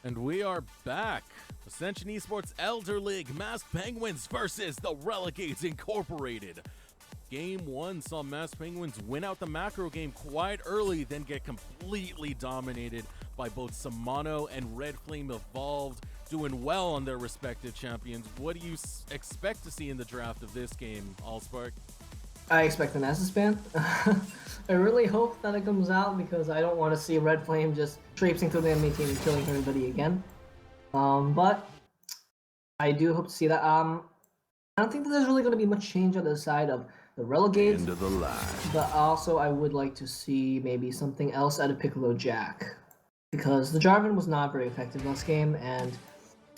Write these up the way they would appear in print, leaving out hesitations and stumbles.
And we are back. Ascension eSports Elder League Masked Penguins versus the Relegades Incorporated. Game 1 saw Masked Penguins win out the macro game quite early, then get completely dominated by both Samano and Red Flame Evolved, doing well on their respective champions. What do you expect to see in the draft of this game, Allspark? I expect an Essus ban. I really hope that it comes out because I don't want to see Red Flame just traipsing through the enemy team and killing everybody again. But I do hope to see that. I don't think that there's really going to be much change on the side of the Relegades. End of the line. But also, I would like to see maybe something else out of Piccolo Jack, because the Jarvan was not very effective last game, and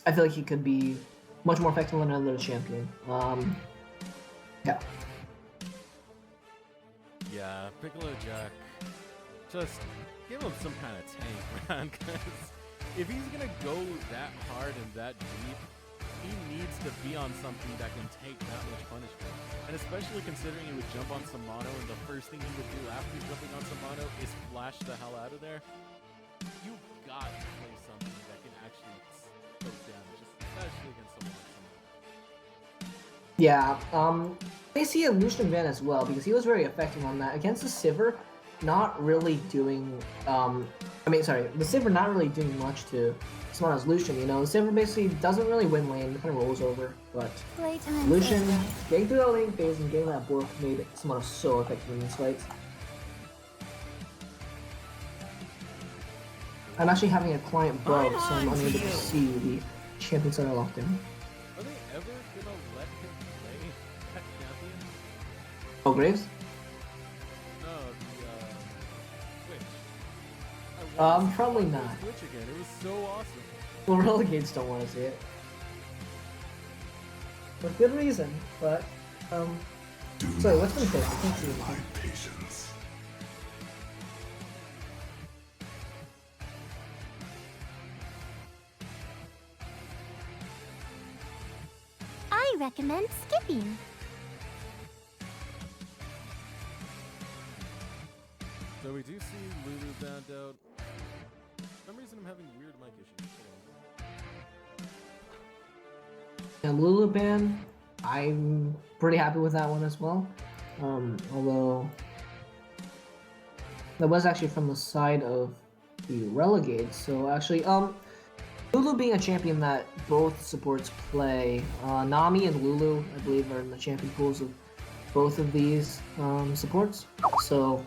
I feel like he could be much more effective than another champion. Yeah. Yeah, Piccolo Jack, just give him some kind of tank, man, because if he's going to go that hard and that deep, he needs to be on something that can take that much punishment. And especially considering he would jump on Samano, and the first thing he would do after jumping on Samano is flash the hell out of there. You got to play something that can actually stoke damage, especially against someone like Samano. Yeah, they see a Lucian ban as well, because he was very effective on that. Against the Sivir, not really doing, the Sivir not really doing much to Samano's Lucian, you know? The Sivir basically doesn't really win lane, it kind of rolls over, but Lucian getting through that lane phase and getting that bork made Samano so effective in these fights. I'm actually having a client bug, so I'm unable to see the champions that are locked in. Are they ever gonna let him play that champion? Oh, Graves? No, the Twitch. Probably not. Twitch again. It was so awesome. Well, Relegades don't want to see it. For good reason, but, sorry, what's been fixed? I can't see my it. patience. I recommend skipping. So we do see Lulu banned out. For some reason I'm having weird mic issues. And Lulu ban, I'm pretty happy with that one as well. Although that was actually from the side of the Relegades. So actually, Lulu being a champion that both supports play, Nami and Lulu, I believe, are in the champion pools of both of these supports. So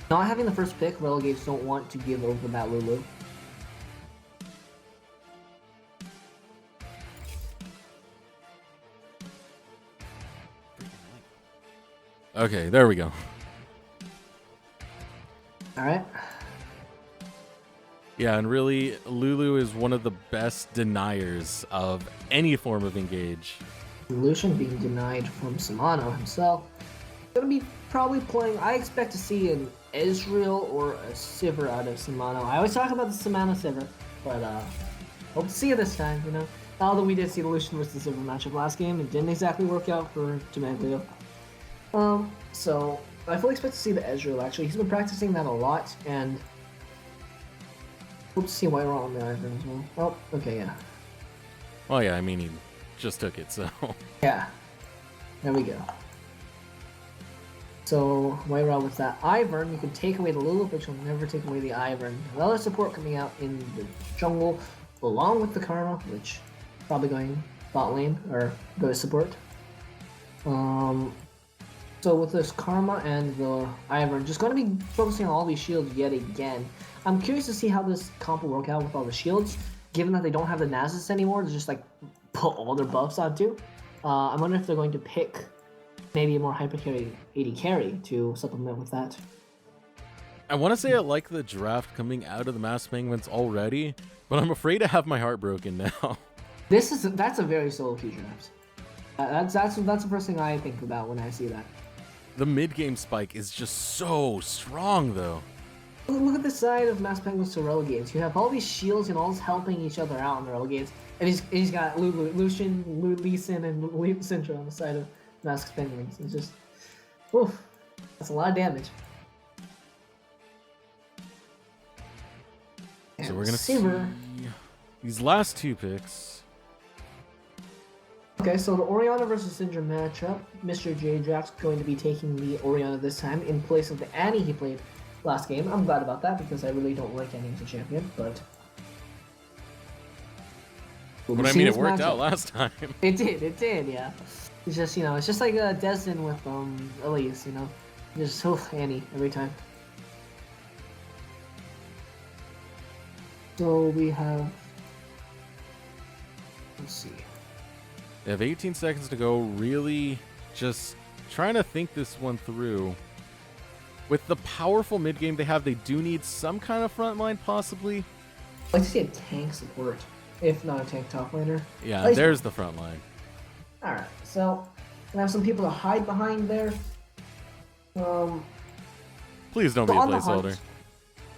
not having the first pick, Relegades don't want to give over that Lulu. Okay, there we go. Alright. Yeah, and really, Lulu is one of the best deniers of any form of engage. Lucian being denied from Samano himself. Gonna be probably playing, I expect to see an Ezreal or a Sivir out of Samano. I always talk about the Samano Sivir, but hope to see it this time, you know. Although we did see the Lucian versus Sivir matchup last game, it didn't exactly work out for Jamaica. So I fully expect to see the Ezreal actually. He's been practicing that a lot, and hope to see White Raw on the Ivern as well. Oh, okay, yeah. Well, yeah, I mean, he just took it, so. Yeah. There we go. So, White Raw with that Ivern, you can take away the Lulu, but you'll never take away the Ivern. Another support coming out in the jungle, along with the Karma, which probably going bot lane, or go to support. So with this Karma and the Ivern, just going to be focusing on all these shields yet again. I'm curious to see how this comp will work out with all the shields, given that they don't have the Nasus anymore to just like put all their buffs onto. I wonder if they're going to pick maybe a more hyper carry AD carry to supplement with that. I want to say I like the draft coming out of the Masked Penguins already, but I'm afraid to have my heart broken now. That's a very solo queue draft. That's the first thing I think about when I see that. The mid-game spike is just so strong, though. Look at the side of Masked Penguins to Relegades. You have all these shields and all this helping each other out in the Relegades, and he's got Lucian, Lee Sin, and Syndra on the side of Masked Penguins. It's just, oof, that's a lot of damage. So we're gonna Sivir. see these last 2 picks. Okay, so the Orianna versus Syndra matchup. Mr. J-Jack's going to be taking the Orianna this time in place of the Annie he played last game. I'm glad about that because I really don't like Annie as a champion, but... But I mean, it worked out last time. It did, yeah. It's just, you know, it's just like Destin with Elise, you know? Just so Annie every time. So we have... Let's see. They have 18 seconds to go, really just trying to think this one through. With the powerful mid game they have, they do need some kind of front line, possibly. I'd like to see a tank support, if not a tank top laner. Yeah, there's the front line. Alright, so gonna have some people to hide behind there. Please don't be a placeholder. So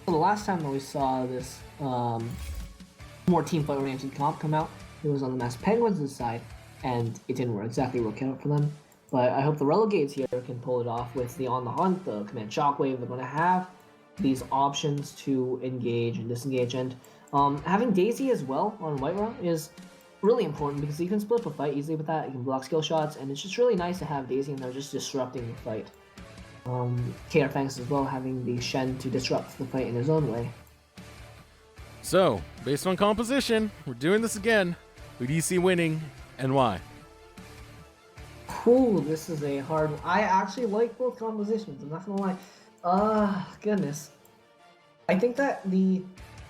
the last time that we saw this more team fight oriented comp come out, it was on the Masked Penguins' side, and it didn't exactly work out for them. But I hope the Relegades here can pull it off with the On the Hunt, the Command Shockwave. They're going to have these options to engage and disengage, and having Daisy as well on Whiterun is really important because you can split up a fight easily with that. You can block skill shots, and it's just really nice to have Daisy in there just disrupting the fight. KR Fangs as well, having the Shen to disrupt the fight in his own way. So, based on composition, we're doing this again. Who do you see winning, and why? Ooh, this is a hard one. I actually like both compositions, I'm not gonna lie. Goodness. I think that the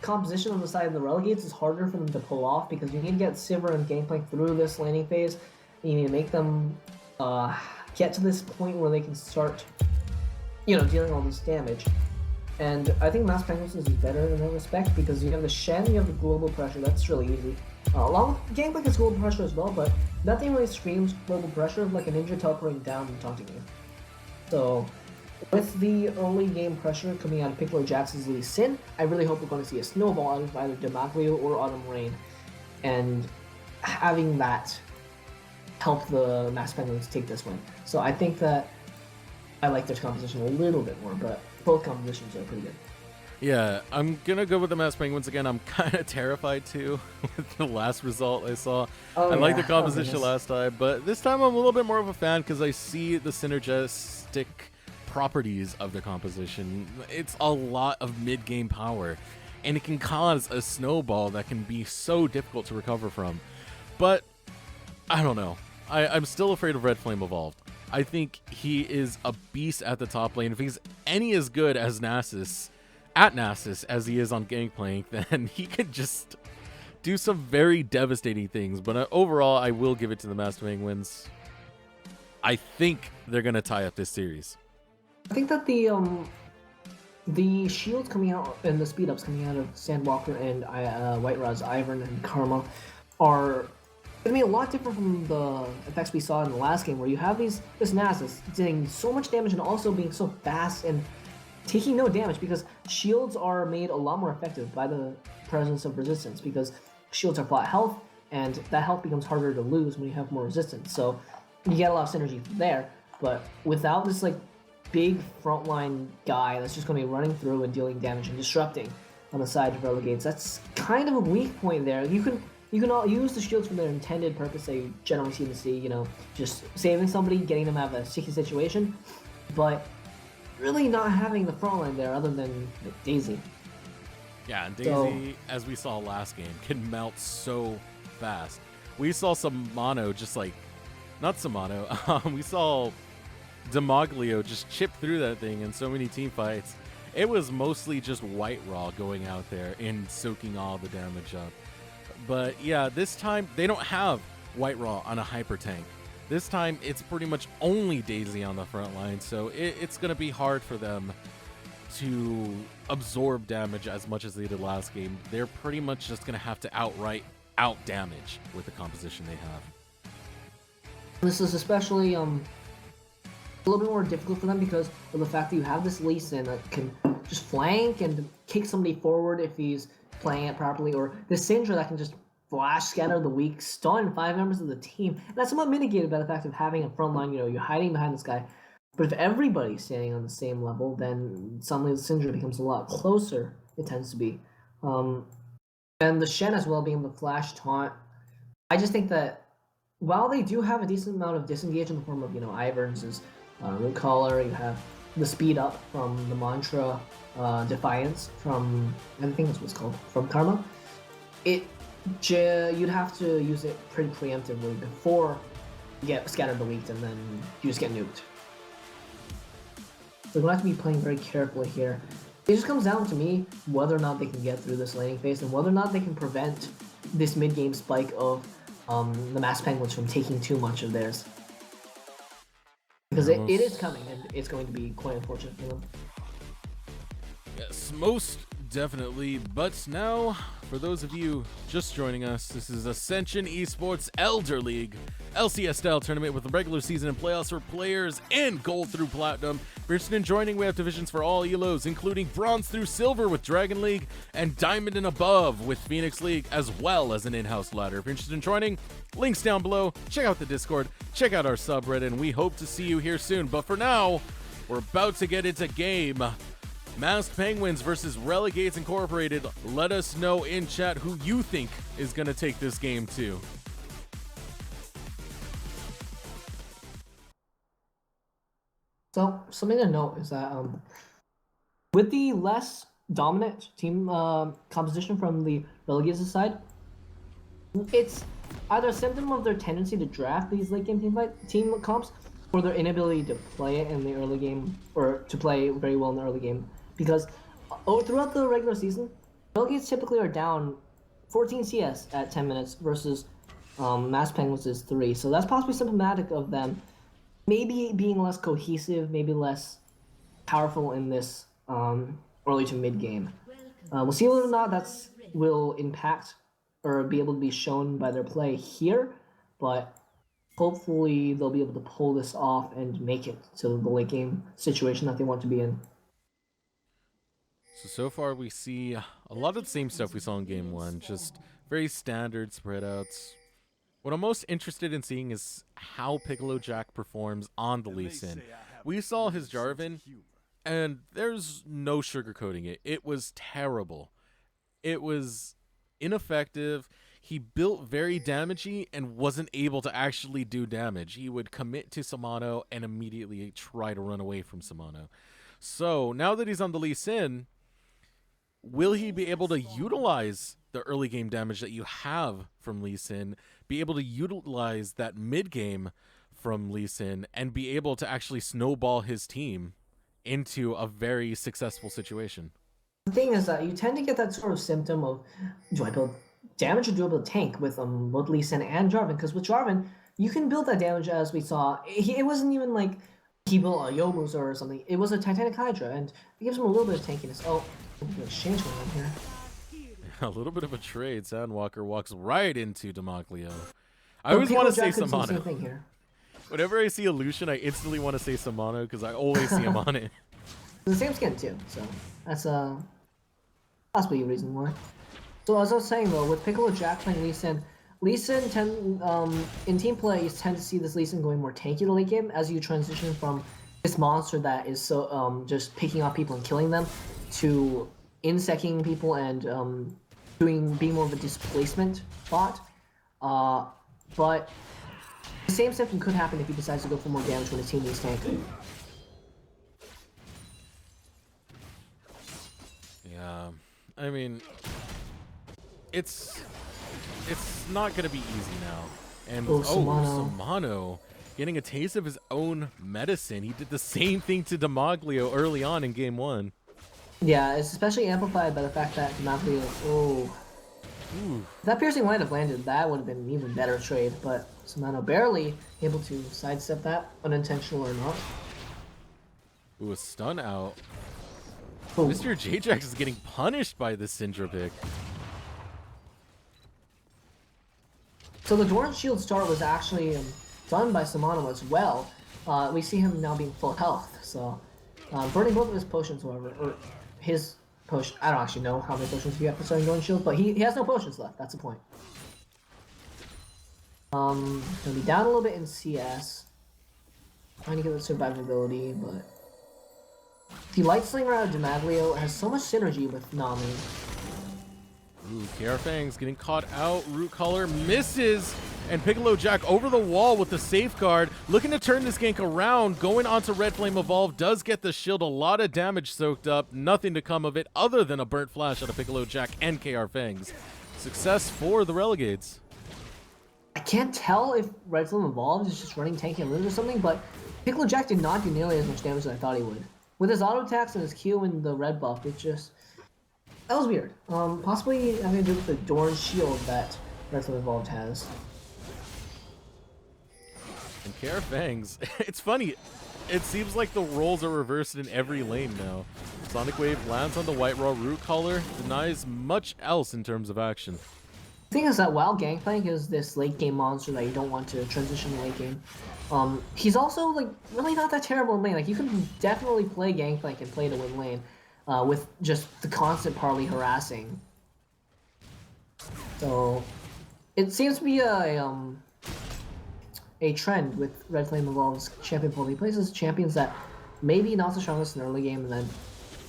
composition on the side of the Relegades is harder for them to pull off because you need to get Sivir and Gangplank through this laning phase. And you need to make them get to this point where they can start, you know, dealing all this damage. And I think Masked Penguins is better in that respect because you have the Shen, you have the global pressure, that's really easy. Along with Gangplank has global pressure as well, but nothing really screams global pressure like a ninja teleporting down and taunting you. So, with the early game pressure coming out of Piccolo Jackson's Lee Sin, I really hope we're going to see a snowball out of either Demaglio or Autumn Rain. And having that help the Masked Penguins take this win. So I think that I like their composition a little bit more, but both compositions are pretty good. Yeah, I'm gonna go with the Masked Penguins again. I'm kind of terrified too with the last result I saw. I like the composition last time, but this time I'm a little bit more of a fan because I see the synergistic properties of the composition. It's a lot of mid-game power, and it can cause a snowball that can be so difficult to recover from. But I don't know. I'm still afraid of Red Flame Evolved. I think he is a beast at the top lane. If he's any as good as Nasus, at Nasus, as he is on Gangplank, then he could just do some very devastating things. But overall, I will give it to the Masked Penguins. I think they're going to tie up this series. I think that the shields coming out and the speed ups coming out of Sandwalker and Whiterun's Ivern and Karma are going to be a lot different from the effects we saw in the last game, where you have this Nasus doing so much damage and also being so fast and taking no damage, because shields are made a lot more effective by the presence of resistance, because shields are flat health, and that health becomes harder to lose when you have more resistance. So you get a lot of synergy from there, but without this like big frontline guy that's just going to be running through and dealing damage and disrupting on the side of Relegades, that's kind of a weak point there. You can all use the shields for their intended purpose. They generally seem to see, you know, just saving somebody, getting them out of a sticky situation, but really not having the front line there other than Daisy. Yeah, and Daisy, as we saw last game, can melt so fast. We saw some mono just like, not some mono, we saw Demaglio just chip through that thing in so many team fights. It was mostly just White Raw going out there and soaking all the damage up. But yeah, this time they don't have White Raw on a hyper tank. This time it's pretty much only Daisy on the front line, so it's going to be hard for them to absorb damage as much as they did last game. They're pretty much just going to have to outright out damage with the composition they have. This is especially a little bit more difficult for them because of the fact that you have this Lee Sin that can just flank and kick somebody forward if he's playing it properly, or the Syndra that can just flash scatter the weak, stun 5 members of the team. And that's somewhat mitigated by the fact of having a front line, you know, you're hiding behind this guy. But if everybody's standing on the same level, then suddenly the Syndra becomes a lot closer, it tends to be. And the Shen as well being able to flash taunt. I just think that while they do have a decent amount of disengage in the form of, Ivern's Root Collar, you have the speed up from the Mantra, Defiance from, I think that's what it's called, from Karma. You'd have to use it pretty preemptively before you get scattered the weak and then you just get nuked. So we're going to have to be playing very carefully here. It just comes down to me whether or not they can get through this laning phase and whether or not they can prevent this mid-game spike of the Mass Penguins from taking too much of theirs. Because it is coming, and it's going to be quite unfortunate for them. Yes, most definitely. But now, for those of you just joining us, this is Ascension eSports Elder League, LCS-style tournament with the regular season and playoffs for players in gold through platinum. If you're interested in joining, we have divisions for all elos, including bronze through silver with Dragon League and diamond and above with Phoenix League, as well as an in-house ladder. If you're interested in joining, links down below. Check out the Discord, check out our subreddit, and we hope to see you here soon. But for now, we're about to get into game. Masked Penguins versus Relegades Incorporated. Let us know in chat who you think is going to take this game to. So, something to note is that with the less dominant team composition from the Relegades side, it's either a symptom of their tendency to draft these late game team comps or their inability to play it in the early game, or to play very well in the early game. Because throughout the regular season, Relegades typically are down 14 CS at 10 minutes versus Masked Penguins is 3. So that's possibly symptomatic of them maybe being less cohesive, maybe less powerful in this early to mid game. We'll see whether or not that will impact or be able to be shown by their play here, but hopefully they'll be able to pull this off and make it to the late game situation that they want to be in. So far we see a lot of the same stuff we saw in game 1, just very standard spread outs. What I'm most interested in seeing is how Piccolo Jack performs on the Lee Sin. We saw his Jarvan, and there's no sugarcoating it. It was terrible. It was ineffective. He built very damagey and wasn't able to actually do damage. He would commit to Samano and immediately try to run away from Samano. So now that he's on the Lee Sin, will he be able to utilize the early game damage that you have from Lee Sin, be able to utilize that mid game from Lee Sin, and be able to actually snowball his team into a very successful situation? The thing is that you tend to get that sort of symptom of, do I build damage or do I build tank with both Lee Sin and Jarvan? Because with Jarvan, you can build that damage as we saw. It wasn't even like he built a Yomu's or something. It was a Titanic Hydra, and it gives him a little bit of tankiness. Oh, exchange going on here. A little bit of a trade. Sandwalker walks right into Demoglio. I always want to say Samano. Whenever I see a Lucian, I instantly want to say Samano because I always see him on it. The same skin too, so that's possibly a reason why. So as I was saying though, with Piccolo Jack playing Lee Sin, in team play you tend to see this Lee Sin going more tanky to late game as you transition from this monster that is so just picking off people and killing them to insecting people and being more of a displacement bot. But the same symptom could happen if he decides to go for more damage when his team needs tank. Yeah, I mean, it's not gonna be easy now. And Samano getting a taste of his own medicine. He did the same thing to Demoglio early on in game 1. Yeah, it's especially amplified by the fact that Demoglio, if that piercing might have landed, that would have been an even better trade, but Samano barely able to sidestep that, unintentional or not. Ooh, a stun out. Ooh. Mr. J-Jax is getting punished by this Syndra pick. So the Dwarven Shield start was actually done by Samano as well. We see him now being full health, so burning both of his potions, however, or his potion. I don't actually know how many potions he got for starting Dwarven Shield, but he has no potions left. That's the point. Gonna be down a little bit in CS. Trying to get the survivability, but the Light Slinger out of Demoglio has so much synergy with Nami. Ooh, KR Fangs getting caught out. Root Collar misses. And Piccolo Jack over the wall with the safeguard. Looking to turn this gank around. Going onto Red Flame Evolve. Does get the shield. A lot of damage soaked up. Nothing to come of it other than a burnt flash out of Piccolo Jack and KR Fangs. Success for the Relegades. I can't tell if Red Flame Evolved is just running tanky and or something, but Piccolo Jack did not do nearly as much damage as I thought he would. With his auto attacks and his Q and the red buff, it just... That was weird. Possibly having to do with the Dorn shield that Red Flame Evolved has. And KR Fangs, it's funny, it seems like the roles are reversed in every lane now. Sonic Wave lands on the White Raw Root Collar, denies much else in terms of action. The thing is that while Gangplank is this late game monster that you don't want to transition to late game, he's also like really not that terrible in lane. Like you can definitely play Gangplank and play to win lane with just the constant parley harassing. So it seems to be a trend with Red Flame Evolved's champion pool. He places champions that maybe not the strongest in the early game, and then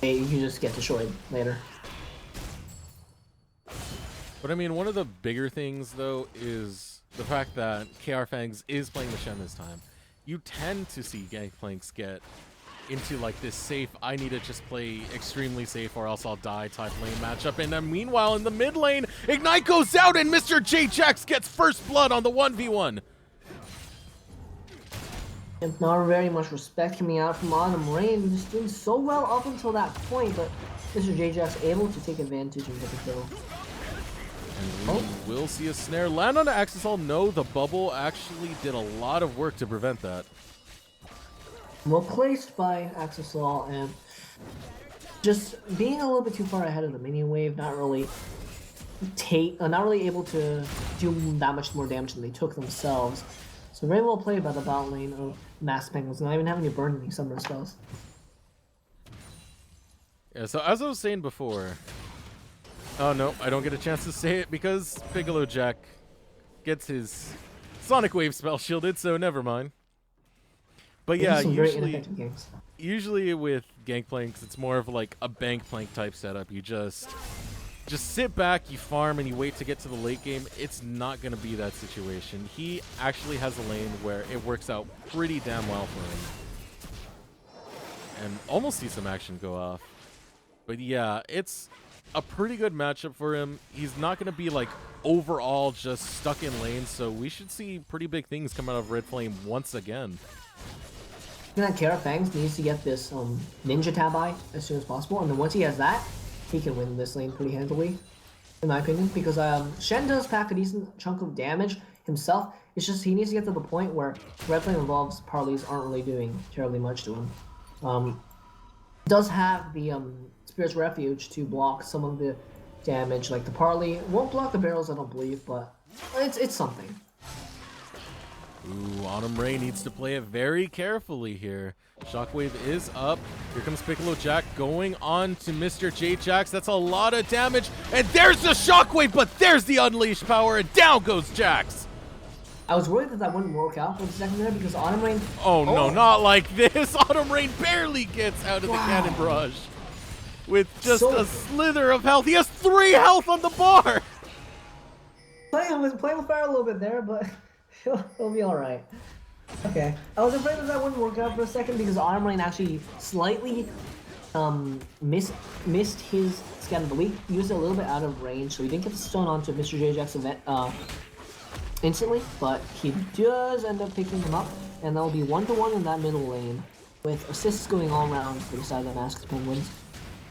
you just get destroyed later. But I mean, one of the bigger things though is the fact that KR Fangs is playing the Shen this time. You tend to see Gangplanks get into like this safe, I need to just play extremely safe or else I'll die type lane matchup. And then meanwhile in the mid lane, Ignite goes out and Mr. J-Jax gets first blood on the 1v1. And not very much respect coming out from Autumn Rain, just doing so well up until that point, but Mr. J-Jax able to take advantage and get the kill. And we will see a snare land on the Axisol. No, the bubble actually did a lot of work to prevent that. Well placed by Axisol, and just being a little bit too far ahead of the minion wave, not really able to do that much more damage than they took themselves. So very well played by the bot lane of Mass Penguins, not even having to burn any summoner spells. Yeah, so as I was saying before, oh no, I don't get a chance to say it because Piccolo Jack gets his Sonic Wave spell shielded, so never mind. But yeah, usually with Gangplanks, it's more of like a Bankplank type setup. You just sit back, you farm, and you wait to get to the late game. It's not going to be that situation. He actually has a lane where it works out pretty damn well for him. And almost see some action go off. But yeah, it's a pretty good matchup for him. He's not going to be like overall just stuck in lane, so we should see pretty big things come out of Red Flame once again. I think that KR Fangs needs to get this Ninja Tabi as soon as possible, and then once he has that, he can win this lane pretty handily, in my opinion, because Shen does pack a decent chunk of damage himself. It's just he needs to get to the point where Red Flame Evolved's parleys aren't really doing terribly much to him. Does have the Spirit's Refuge to block some of the damage, like the parley. Won't block the barrels, I don't believe, but it's something. Ooh, Autumn Ray needs to play it very carefully here. Shockwave is up. Here comes Piccolo Jack going on to Mr. J-Jax. That's a lot of damage. And there's the Shockwave, but there's the Unleashed power, and down goes Jax. I was worried that wouldn't work out for the second there because Autumn Rain... Oh no, not like this. Autumn Rain barely gets out of the cannon barrage. With just a slither of health. He has 3 health on the bar. Playing with fire a little bit there, but... It'll be alright. Okay. I was afraid that wouldn't work out for a second because Autumn Rain actually slightly missed his scan of the week, used it a little bit out of range, so he didn't get the stone onto Mr. J-Jax event instantly, but he does end up picking him up, and that'll be 1-to-1 in that middle lane, with assists going all around for the side that masks Penguins.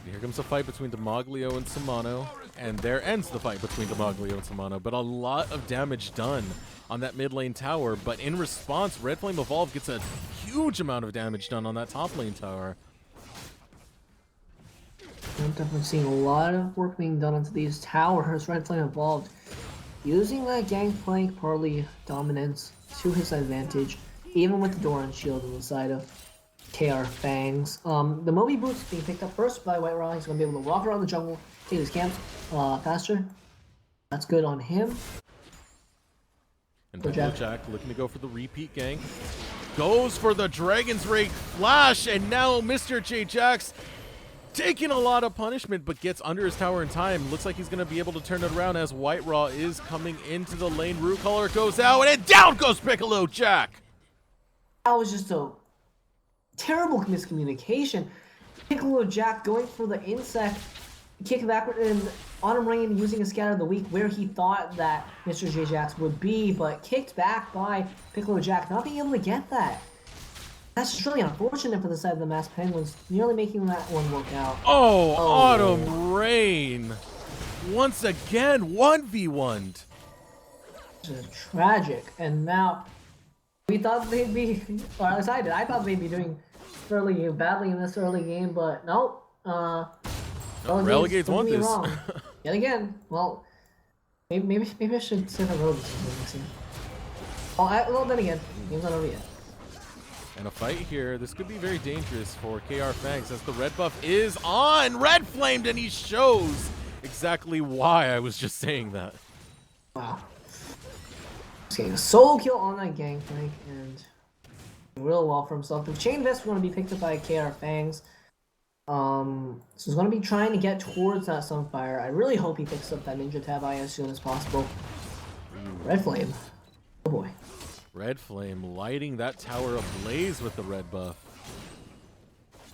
Here comes a fight between Demoglio and Samano, and there ends the fight between Demoglio and Samano, but a lot of damage done on that mid lane tower, but in response, Red Flame Evolve gets a huge amount of damage done on that top lane tower. I'm definitely seeing a lot of work being done onto these towers. Red Flame Evolved using that Gangplank parley dominance to his advantage, even with the Doran shield on the side of KR Fangs. The Moby Boots being picked up first by White Raw. He's going to be able to walk around the jungle, take his camps faster. That's good on him. And Piccolo Jack looking to go for the repeat gank. Goes for the Dragon's Rage Flash, and now Mr. J-Jax taking a lot of punishment, but gets under his tower in time. Looks like he's going to be able to turn it around as White Raw is coming into the lane. Root Caller goes out, and then down goes Piccolo Jack. That was just a terrible miscommunication. Piccolo Jack going for the insect, kick backward, and Autumn Rain using a Scatter of the Weak where he thought that Mr. J Jax would be, but kicked back by Piccolo Jack, not being able to get that. That's just really unfortunate for the side of the Masked Penguins, nearly making that one work out. Oh, Autumn Rain. Once again, 1v1'd. This is tragic. And now, we thought they'd be, or at least I did, I thought they'd be doing fairly badly in this early game, but nope. Relegades won this. Yet again, well, maybe I should say the Relegades next year. Well, then again, game's not over yet. And a fight here. This could be very dangerous for KR Fangs as the red buff is on. Red flamed, and he shows exactly why I was just saying that. Wow. He's getting a solo kill on that gangplank and doing real well for himself. The Chain Vest is going to be picked up by KR Fangs. So he's going to be trying to get towards that Sunfire. I really hope he picks up that Ninja Tab Eye as soon as possible. Red Flame. Oh boy. Red Flame lighting that tower ablaze with the red buff.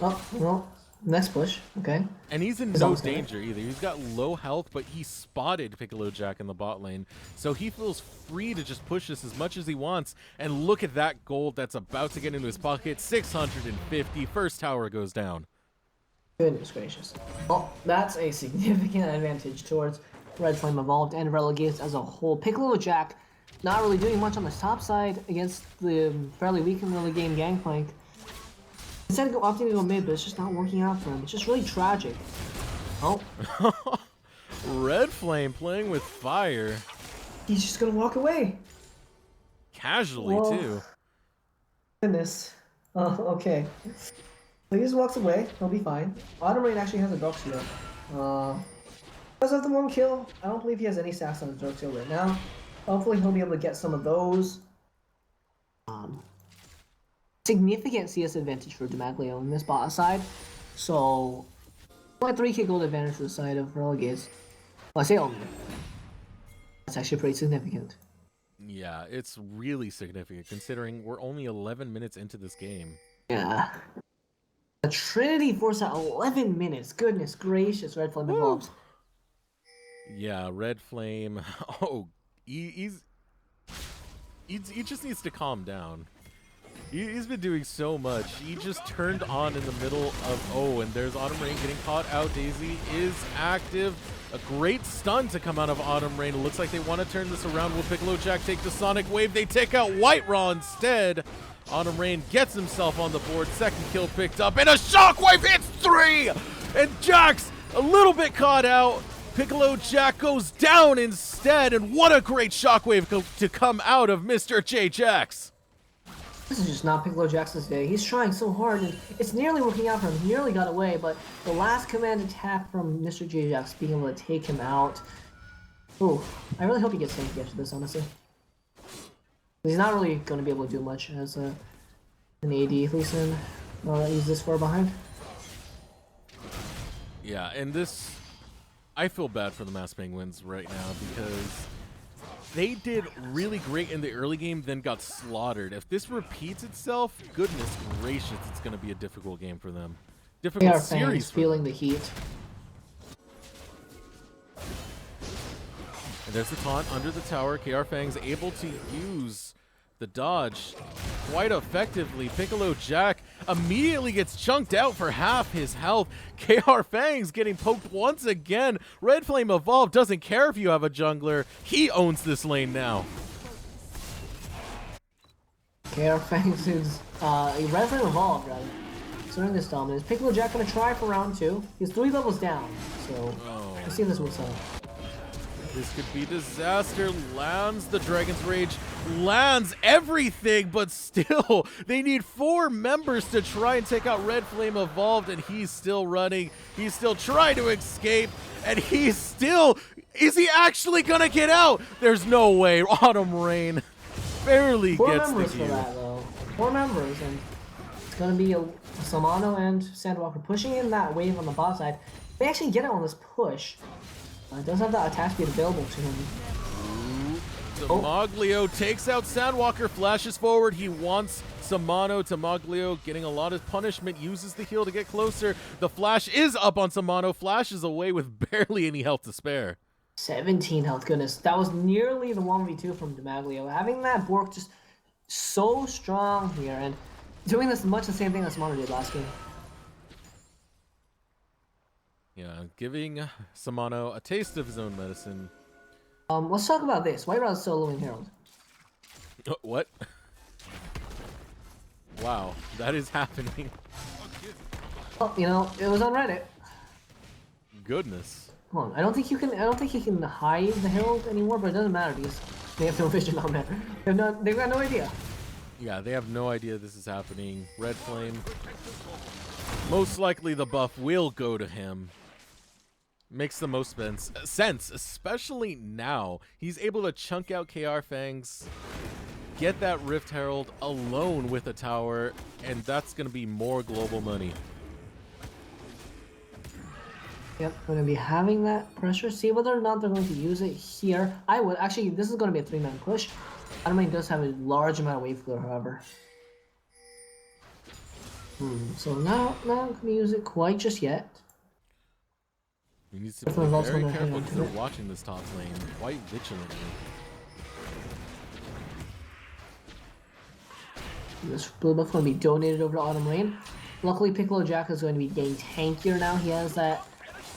Oh, well, next push. Okay. And he's in no danger either. He's got low health, but he spotted Piccolo Jack in the bot lane. So he feels free to just push this as much as he wants. And look at that gold that's about to get into his pocket. 650. First tower goes down. Goodness gracious. Well, that's a significant advantage towards Red Flame Evolved and Relegades as a whole. Piccolo Jack not really doing much on the top side against the fairly weak in early game Gangplank. Instead of opting to go mid, but it's just not working out for him. It's just really tragic. Oh. Red Flame playing with fire. He's just gonna walk away. Casually, too. Goodness. Oh, okay. So he just walks away. He'll be fine. Autumn Rain actually has a Dark Seal. Does have the one kill. I don't believe he has any stacks on his Dark Seal right now. Hopefully he'll be able to get some of those. Significant CS advantage for Demaglio in this bot side. So, only 3k gold advantage for the side of Relegades. Well, I say only. That's actually pretty significant. Yeah, it's really significant considering we're only 11 minutes into this game. Yeah. The Trinity Force at 11 minutes. Goodness gracious, Red Flame Evolved. Yeah, Red Flame. Oh, he just needs to calm down. He's been doing so much. He just turned on in the middle of... Oh, and there's Autumn Rain getting caught out. Daisy is active. A great stun to come out of Autumn Rain. It looks like they want to turn this around. Will Piccolo Jack take the Sonic Wave? They take out White Raw instead. Autumn Rain gets himself on the board. Second kill picked up. And a Shockwave hits 3! And Jax a little bit caught out. Piccolo Jack goes down instead. And what a great Shockwave to come out of Mr. J Jax. This is just not Piccolo Jackson's day. He's trying so hard, and it's nearly working out for him. He nearly got away, but the last command attack from Mr. J Jax being able to take him out. Ooh, I really hope he gets tanky after this, honestly. He's not really going to be able to do much as an AD, at least in he's this far behind. Yeah, and this... I feel bad for the Masked Penguins right now because... they did really great in the early game, then got slaughtered. If this repeats itself, goodness gracious, it's going to be a difficult game for them. Difficult series. Feeling the heat. And there's the taunt under the tower. KR Fang's able to use the dodge quite effectively. Piccolo Jack immediately gets chunked out for half his health. KR Fang's getting poked once again. Red Flame Evolved doesn't care if you have a jungler. He owns this lane now. KR Fang's is Red Flame Evolved, rather. Considering this dominance. Piccolo Jack gonna try for round 2. He's 3 levels down, so we'll see if this works out. This could be disaster. Lands the Dragon's Rage. Lands everything, but still, they need 4 members to try and take out Red Flame Evolved, and he's still running. He's still trying to escape, and he's still... Is he actually gonna get out? There's no way. Autumn Rain barely gets the kill. 4 members for that, though. 4 members, and it's going to be a Samano and Sandwalker pushing in that wave on the bot side. They actually get it on this push. Does have that attack speed available to him. Tamaglio takes out Sandwalker, flashes forward. He wants Samano. Tamaglio getting a lot of punishment, uses the heal to get closer. The flash is up on Samano, flashes away with barely any health to spare. 17 health, goodness. That was nearly the 1v2 from Tamaglio. Having that Bork just so strong here and doing this much the same thing that Samano did last game. Yeah, giving Samano a taste of his own medicine. Let's talk about this. White Rod's soloing Herald. What? Wow, that is happening. Well, you know, it was on Reddit. Goodness. Hold on, I don't think you can hide the Herald anymore, but it doesn't matter because they have no vision on that. They've got no idea. Yeah, they have no idea this is happening. Red Flame. Most likely the buff will go to him. Makes the most sense, especially now. He's able to chunk out KR Fangs, get that Rift Herald alone with a tower, and that's going to be more global money. Yep, going to be having that pressure. See whether or not they're going to use it here. I would. Actually, this is going to be a 3-man push. Adamine does have a large amount of wave clear, however. So not going to use it quite just yet. He needs to be very careful because they're watching this top lane quite vigilantly. This blue buff going to be donated over to Autumn Rain. Luckily, Piccolo Jack is going to be getting tankier now. He has that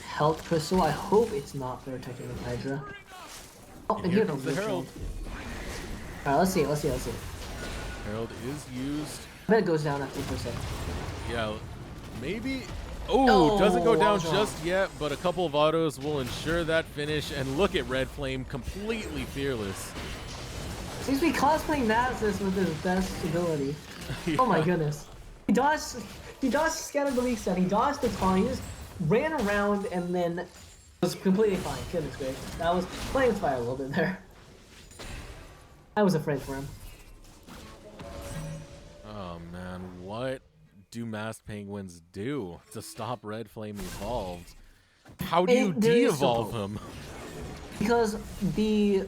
health crystal. I hope it's not for attacking the Hydra. Oh, and here comes the Herald. Alright, let's see it. Herald is used. I bet it goes down after 2%. Yeah, maybe. Oh, doesn't go down just yet, but a couple of autos will ensure that finish. And look at Red Flame, completely fearless. Seems to be cosplaying Nasus with his best ability. Yeah. Oh my goodness. He dodged Scattered the Weak Set, he dodged the taunt, he just ran around and then was completely fine. Goodness gracious. That was playing with fire a little bit there. I was afraid for him. Oh man, what do Masked Penguins do to stop Red Flame Evolved? How do you de-evolve him? Because the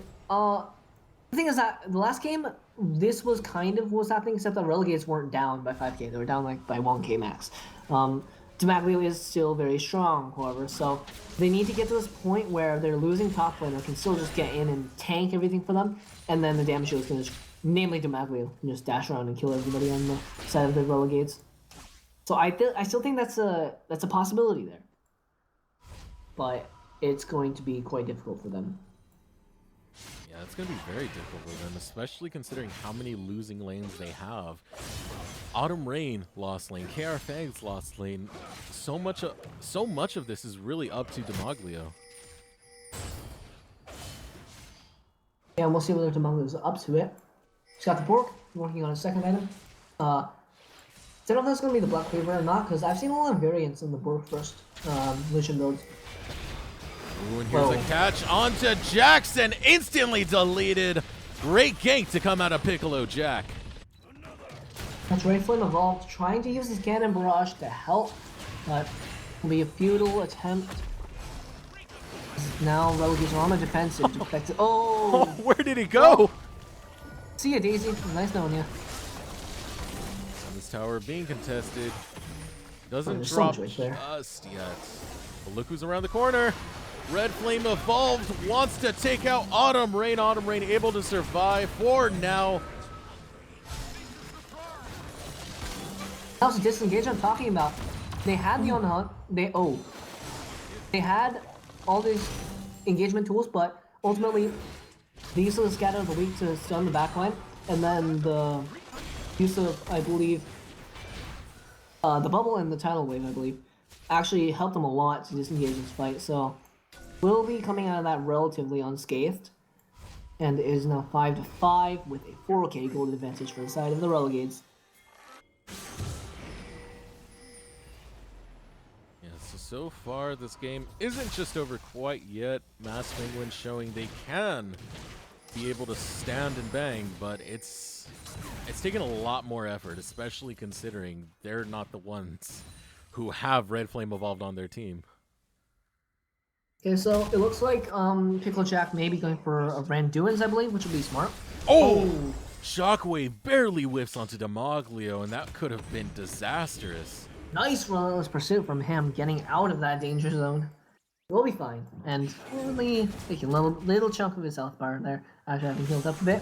thing is that the last game, this was kind of what was happening, except that Relegades weren't down by 5k. They were down like by 1k max. Demaglio is still very strong, however, so they need to get to this point where they're losing top laner, can still just get in and tank everything for them, and then the damage is going to, namely Demaglio, can just dash around and kill everybody on the side of the Relegades. So I still think that's a possibility there, but it's going to be quite difficult for them. Yeah, it's going to be very difficult for them, especially considering how many losing lanes they have. Autumn Rain lost lane, KR Fangs lost lane. So much of this is really up to Demaglio. Yeah, we'll see whether Demaglio's up to it. He's got the Bork, working on a second item. I don't know if that's going to be the Black Cleaver or not, because I've seen a lot of variants in the Bork first Lucian builds. Ooh, and here's a catch onto Jackson, instantly deleted. Great gank to come out of Piccolo Jack. That's right, Flame Evolved, trying to use his Cannon Barrage to help, but will be a futile attempt. Now Relegades are on the defensive. Oh! Where did he go? See ya, Daisy. Nice knowing you. And this tower being contested. Doesn't drop just yet. But look who's around the corner. Red Flame Evolved wants to take out Autumn Rain. Autumn Rain able to survive for now. That was a disengage I'm talking about. They had the on hunt. They had all these engagement tools, but ultimately the use of the Scatter of the Weak to stun the backline, and then the use of, I believe, the bubble and the tidal wave, I believe, actually helped them a lot to disengage this fight. So will be coming out of that relatively unscathed, and is now 5-5 with a 4k gold advantage for the side of the Relegades. Yeah, so far this game isn't just over quite yet. Masked Penguins showing they can be able to stand and bang, but it's It's taken a lot more effort, especially considering they're not the ones who have Red Flame evolved on their team. Okay, so it looks like Pickle Jack may be going for a Randuin's, I believe, which would be smart. Oh! Shockwave barely whiffs onto Demoglio, and that could have been disastrous. Nice relentless pursuit from him, getting out of that danger zone. We'll be fine. And only taking a little chunk of his health bar there after having healed up a bit.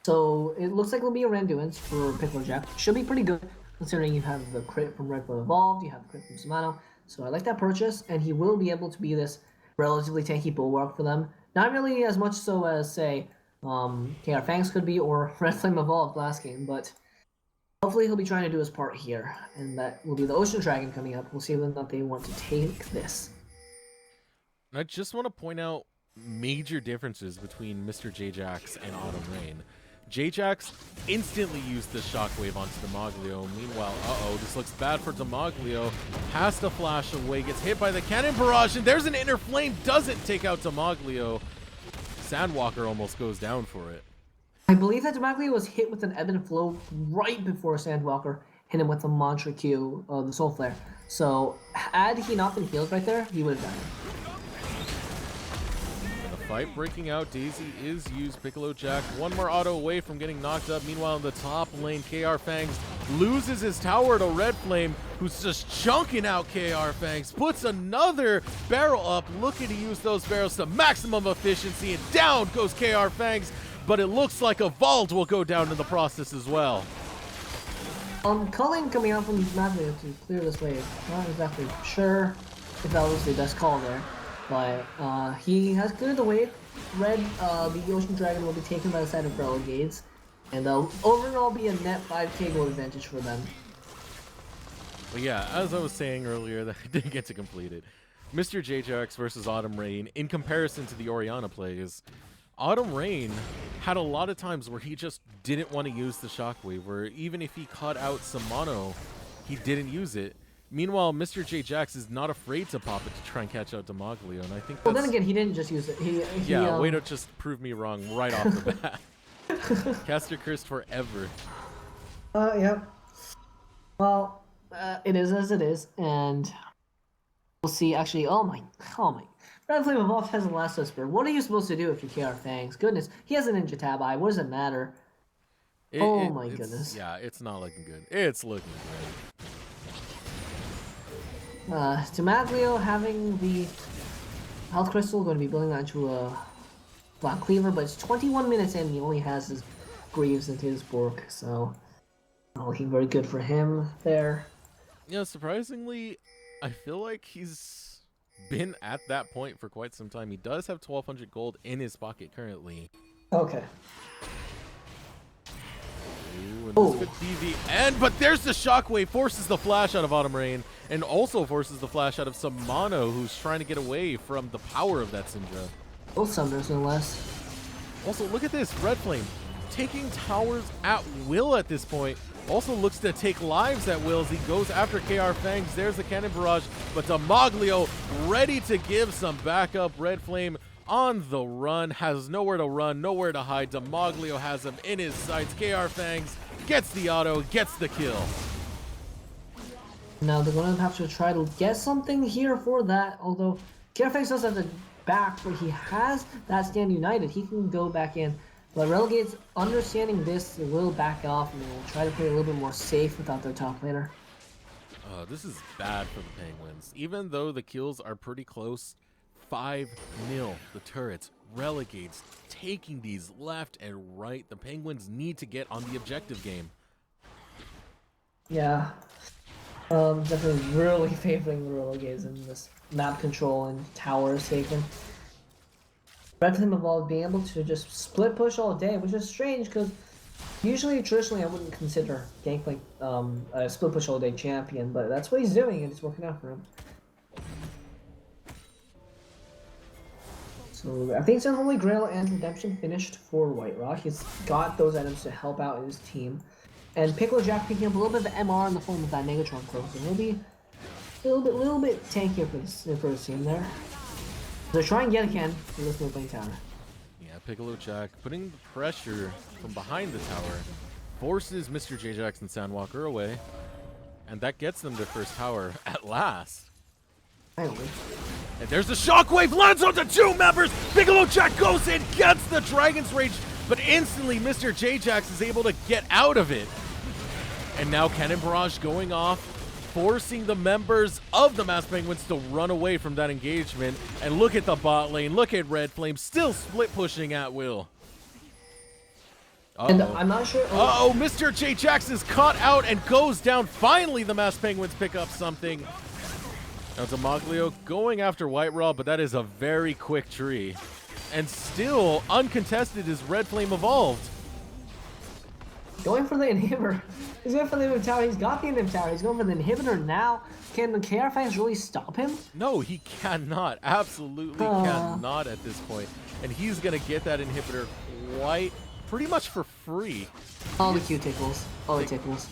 So it looks like it'll be a Randuin's for Pickle Jack. Should be pretty good, considering you have the crit from Red Flame Evolved, you have the crit from Samano. So I like that purchase, and he will be able to be this relatively tanky bulwark for them. Not really as much so as, say, KR Fangs could be, or Red Flame Evolved last game, but hopefully he'll be trying to do his part here, and that will be the Ocean Dragon coming up. We'll see whether or not they want to take this. I just want to point out major differences between Mr. J-Jax and Autumn Rain. J-Jax instantly used the Shockwave onto Demoglio. Meanwhile, this looks bad for Demoglio. Has to flash away, gets hit by the Cannon Barrage, and there's an Inner Flame, doesn't take out Demoglio. Sandwalker almost goes down for it. I believe that Demoglio was hit with an Ebb and Flow right before Sandwalker hit him with the Mantra Q, the Soul Flare. So, had he not been healed right there, he would have died. Fight breaking out. Daisy is used. Piccolo Jack one more auto away from getting knocked up. Meanwhile, in the top lane, KR Fangs loses his tower to Red Flame, who's just chunking out KR Fangs. Puts another barrel up, looking to use those barrels to maximum efficiency, and down goes KR Fangs. But it looks like a Vault will go down in the process as well. Culling coming out from Matthew to clear this wave. Not exactly sure if that was the best call there. But he has cleared the wave. The Ocean Dragon will be taken by the side of Relegades, and they'll overall be a net 5k gold advantage for them. But yeah, as I was saying earlier, that I didn't get to complete it. Mr. J-Jax versus Autumn Rain, in comparison to the Orianna plays, Autumn Rain had a lot of times where he just didn't want to use the Shockwave, where even if he caught out some mono, he didn't use it. Meanwhile, Mr. J-Jax is not afraid to pop it to try and catch out Demoglio, and I think that's... Well, then again, he didn't just use it. Yeah, way to just prove me wrong right off the bat. Caster cursed forever. Yeah. Well, it is as it is, and we'll see. Actually, oh my. Red Flame Evolved has a Last Whisper. What are you supposed to do if you're KR Fangs? Goodness, he has a Ninja Tab Eye. What does it matter? My goodness. Yeah, it's not looking good. It's looking great. Demoglio having the Health Crystal, going to be building that into a Black Cleaver, but it's 21 minutes in, he only has his Greaves and his Bork, so not looking very good for him there. Yeah, surprisingly, I feel like he's been at that point for quite some time. He does have 1,200 gold in his pocket currently. Okay. Ooh, and this could be the end, but there's the Shockwave, forces the flash out of Autumn Rain, and also forces the flash out of Samano, who's trying to get away from the power of that Syndra. Both Summoners, no less. Also, look at this, Red Flame taking towers at will at this point. Also looks to take lives at will as he goes after KR Fangs. There's the Cannon Barrage, but Demoglio ready to give some backup. Red Flame on the run, has nowhere to run, nowhere to hide. Demoglio has him in his sights. KR Fangs gets the auto, gets the kill. Now they're going to have to try to get something here for that, although KR Fangs does have the back, but he has that Stand United. He can go back in. But Relegades, understanding this, they will back off and will try to play a little bit more safe without their top laner. This is bad for the Penguins. Even though the kills are pretty close, 5-0, the turrets, Relegades, taking these left and right. The Penguins need to get on the objective game. Yeah. Definitely really favoring the Relegades in this map control and towers taken. Red Flame Evolved being able to just split push all day, which is strange because traditionally I wouldn't consider Gangplank a split push all day champion, but that's what he's doing and it's working out for him. So I think it's Holy Grail and Redemption finished for White Rock. He's got those items to help out in his team. And Piccolo Jack picking up a little bit of MR in the form of that Megatron Crow, so he'll be a little bit tankier for his team there. They're trying yet again for this mid lane tower. Yeah, Piccolo Jack putting the pressure from behind the tower forces Mr. J Jackson Sandwalker away, and that gets them their first tower at last. Finally. And there's the shockwave, lands on the 2 members. Piccolo Jack goes in, gets the Dragon's Rage, but instantly Mr. J Jax is able to get out of it. And now Cannon Barrage going off, forcing the members of the Masked Penguins to run away from that engagement. And look at the bot lane, look at Red Flame still split pushing at will. And I'm not sure. Uh-oh, Mr. J Jax is caught out and goes down. Finally, the Masked Penguins pick up something. Now Demaglio going after White Raw, but that is a very quick tree. And still uncontested is Red Flame evolved. Going for the inhibitor. He's going for the inhibitor tower. He's got the inhibitor tower. He's going for the inhibitor now. Can the KR fans really stop him? No, he cannot. Absolutely cannot at this point. And he's going to get that inhibitor pretty much for free. All the Q tickles. All the tickles.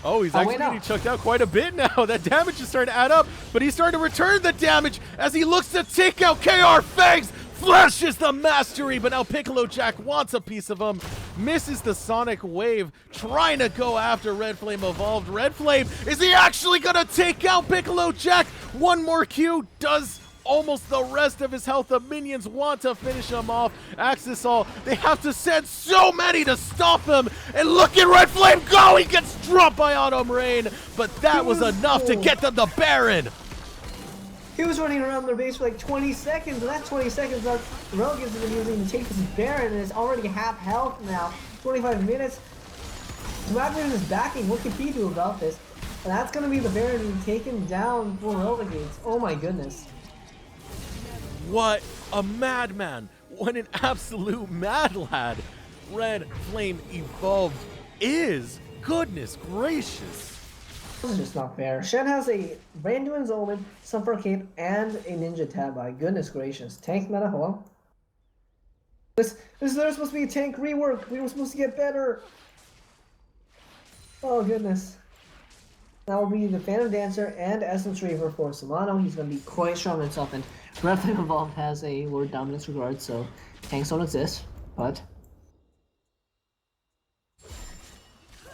Oh, he's actually getting chucked out quite a bit now. That damage is starting to add up, but he's starting to return the damage as he looks to take out KR Fangs. Flashes the mastery, but now Piccolo Jack wants a piece of him. Misses the Sonic Wave, trying to go after Red Flame evolved. Red Flame, is he actually going to take out Piccolo Jack? One more Q does almost the rest of his health. The minions want to finish him off. Axis all, they have to send so many to stop him. And look at Red Flame go! He gets dropped by Autumn Rain, but that was enough to get them the Baron. He was running around their base for like 20 seconds, and that 20 seconds that Relegades has been using to take this Baron, and it's already half health now. 25 minutes. Demaglio is backing. What can he do about this? And that's going to be the Baron being taken down for Relegades. Oh my goodness. What a madman. What an absolute mad lad Red Flame evolved is. Goodness gracious. This is just not fair. Shen has a Randuin's Omen, Suffocate, and a Ninja Tab. By goodness gracious. Tank meta, hello? There's supposed to be a tank rework. We were supposed to get better. Oh goodness. That will be the Phantom Dancer and Essence Reaver for Solano. He's going to be quite strong himself, and Red Flame Evolved has a Lord Dominance regard, so tanks don't exist, but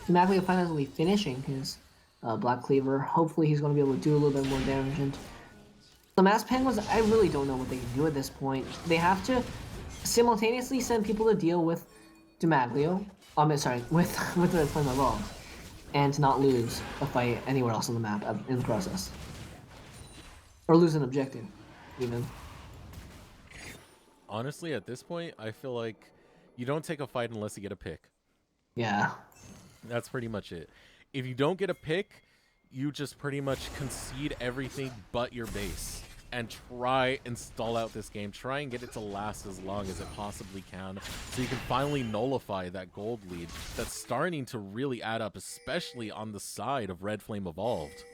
Demaglio finally will be finishing his Black Cleaver. Hopefully he's going to be able to do a little bit more damage. And the Masked Penguins, I really don't know what they can do at this point. They have to simultaneously send people to deal with Demaglio, with Red Flame Evolved, and not lose a fight anywhere else on the map in the process. Or lose an objective, even. Honestly, at this point, I feel like you don't take a fight unless you get a pick. Yeah. That's pretty much it. If you don't get a pick, you just pretty much concede everything but your base. And try and stall out this game. Try and get it to last as long as it possibly can, so you can finally nullify that gold lead that's starting to really add up, especially on the side of Red Flame Evolved.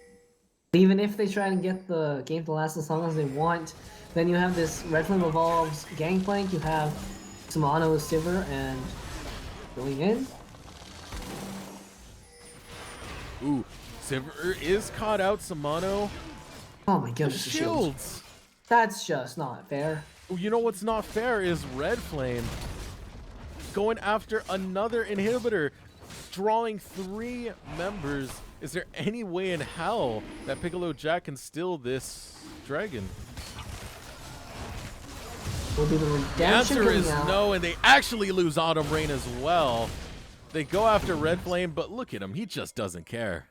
Even if they try and get the game to last as long as they want, then you have this Red Flame Evolved's Gangplank, you have Samano's Sivir, and going in. Ooh, Sivir is caught out. Samano. Oh my goodness, the shields. That's just not fair. You know what's not fair is Red Flame going after another inhibitor, drawing 3 members. Is there any way in hell that Piccolo Jack can steal this dragon? Will be the redemption. The answer is out. no, and they actually lose Autumn Rain as well. They go after Red Flame, but look at him. He just doesn't care.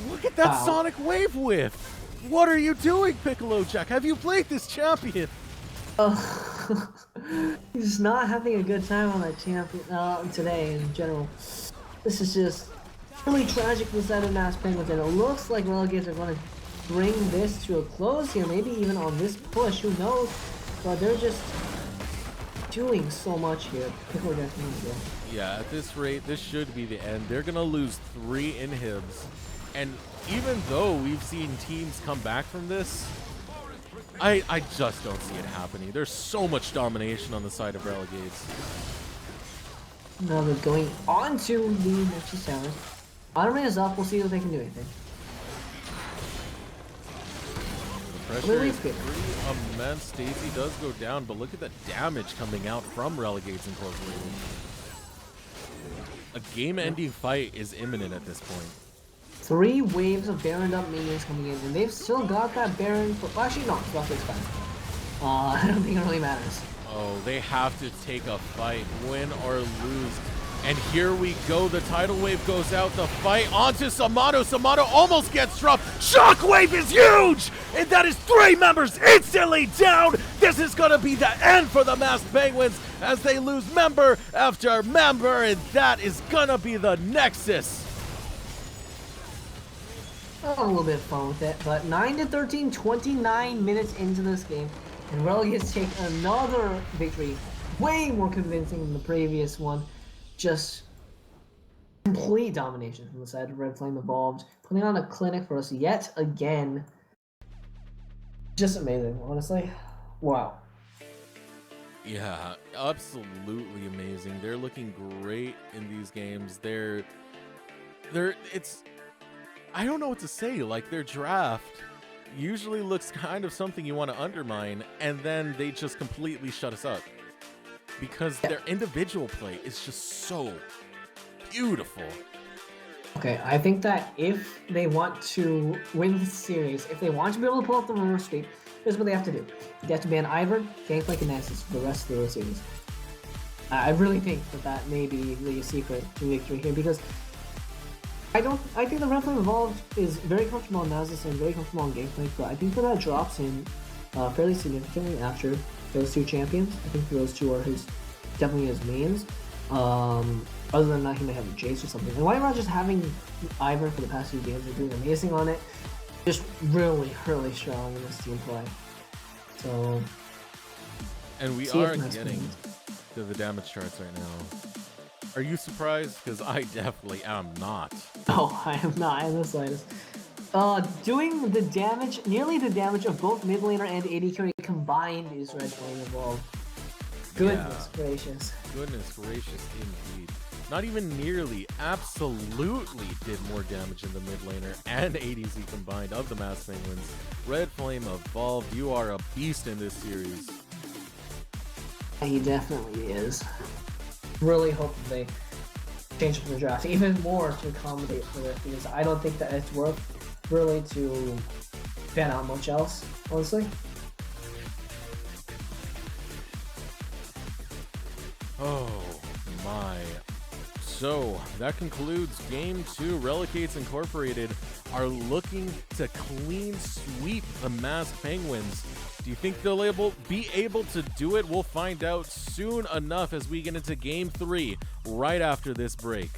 Look at that Sonic Wave whiff. What are you doing, Piccolo Jack? Have you played this champion? He's not having a good time on that champion today in general. This is just really tragic for the side of Masked Penguins, and it looks like Relegades are going to bring this to a close here, maybe even on this push, who knows? But they're just doing so much here. Piccolo Jack. Yeah, at this rate, this should be the end. They're going to lose 3 inhibs. And even though we've seen teams come back from this, I just don't see it happening. There's so much domination on the side of Relegades. Now they're going on to the Nexus Tower. Autumn Rain is up. We'll see if they can do anything. Pressure is pretty immense. Stacy does go down, but look at the damage coming out from Relegades Incorporated. A game-ending fight is imminent at this point. 3 waves of Baroned up minions coming in, and they've still got that Baron. Well, actually, no, it's roughly expensive. I don't think it really matters. Oh, they have to take a fight, win or lose. And here we go. The tidal wave goes out. The fight onto Samano. Samano almost gets dropped. Shockwave is huge! And that is 3 members instantly down. This is going to be the end for the Masked Penguins as they lose member after member. And that is going to be the Nexus. A little bit of fun with it, but 9-13, 29 minutes into this game. And Relegades take another victory. Way more convincing than the previous one. Just complete domination from the side of Red Flame Evolved, putting on a clinic for us yet again. Just amazing, honestly. Wow. Yeah, absolutely amazing. They're looking great in these games. I don't know what to say. Like, their draft usually looks kind of something you want to undermine, and then they just completely shut us up. Because their individual play is just so beautiful. Okay, I think that if they want to win the series, if they want to be able to pull up the reverse sweep, here's what they have to do. They have to ban Ivern, Gangplank, and Nessus for the rest of the series. I really think that may be the secret to victory here, because I think the Red Flame Evolved is very comfortable on Nasus and very comfortable on Gangplank, but I think that drops in fairly significantly after those 2 champions. I think those 2 are definitely his mains. Other than that, he might have a Jace or something. And why not just having Ivern for the past 2 games? They're doing amazing on it. Just really, really strong in this team play. So, and we are getting to the damage charts right now. Are you surprised? Because I definitely am not. Oh, I am not in the slightest. Doing the damage, nearly the damage of both mid laner and AD carry combined is Red Flame Evolved. Goodness gracious. Goodness gracious indeed. Not even nearly, absolutely did more damage in the mid laner and ADC combined of the Masked Penguins. Red Flame Evolved, you are a beast in this series. He definitely is. Really hope that they change up the draft even more to accommodate for this, because I don't think that it's worth really to ban out much else, honestly. Oh my. So that concludes Game 2. Relegades Incorporated are looking to clean sweep the Masked Penguins. Do you think they'll be able to do it? We'll find out soon enough as we get into Game 3 right after this break.